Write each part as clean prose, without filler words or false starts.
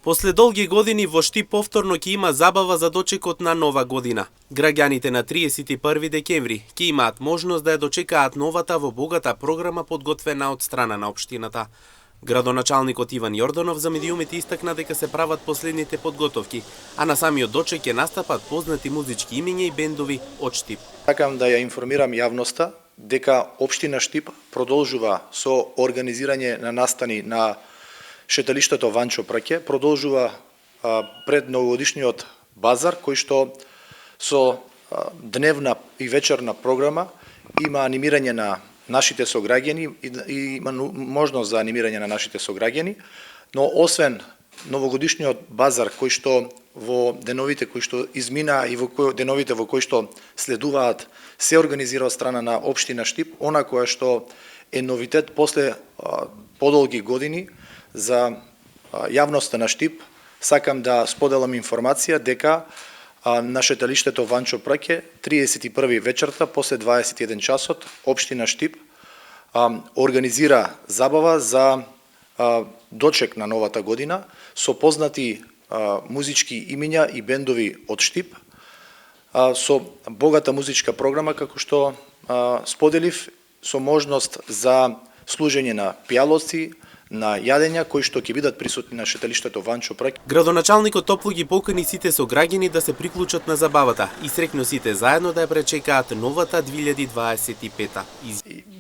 После долги години во Штип повторно ќе има забава за дочекот на нова година. Граѓаните на 31 декември ќе имаат можност да ја дочекаат новата во богата програма подготвена од страна на општината. Градоначалникот Иван Јорданов за медиумите истакна дека се прават последните подготовки, а на самиот дочек ќе настапат познати музички имиња и бендови од Штип. Сакам да ја информирам јавноста дека општина Штип продолжува со организирање на настани на шеталиштето Ванчо Праќе, продолжува пред новогодишниот базар кој што со дневна и вечерна програма има анимирање на нашите сограѓани и има можност за анимирање на нашите сограѓани, но освен новогодишниот базар кој што во деновите кои што измина и во деновите во кои што следуваат се организира од страна на општина Штип, она која што е новитет после подолги години за јавноста на Штип, сакам да споделам информација дека на шеталиштето Ванчо Праќе 31 вечерта после 21 часот општина Штип организира забава за дочек на новата година со познати музички имиња и бендови од Штип, со богата музичка програма како што споделив, со можност за служење на пијалоци, на јадења кои што ќе бидат присутни на шеталиштето Ванчо Праќе. Градоначалникот топло ги покани сите сограѓани да се приклучат на забавата и среќно сите заедно да ја пречекаат новата 2025.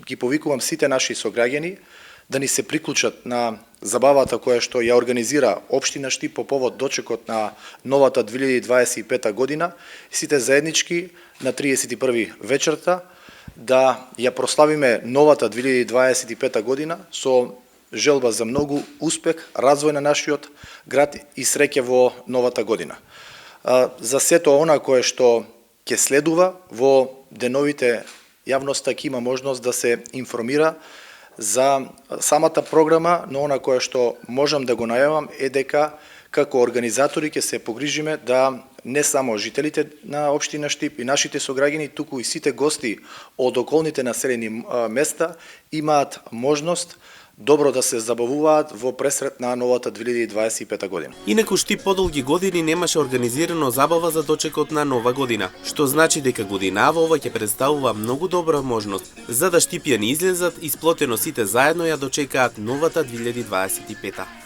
Ги повикувам сите наши сограѓани да ни се приклучат на забавата која што ја организира општина Штип по повод дочекот на новата 2025 година, сите заеднички на 31 вечерта да ја прославиме новата 2025 година со желба за многу успех, развој на нашиот град и среќа во новата година. За сето она кое што ќе следува во деновите, јавноста ќе има можност да се информира за самата програма, но она кое што можам да го најавам е дека како организатори ќе се погрижиме да не само жителите на општина Штип и нашите сограѓани, туку и сите гости од околните населени места имаат можност добро да се забавуваат во пресрет на новата 2025 година. Инаку Штип подолги години немаше организирано забава за дочекот на нова година, што значи дека годинава ова ќе представува многу добра можност за да штипјани излезат и сплотено сите заедно ја дочекаат новата 2025.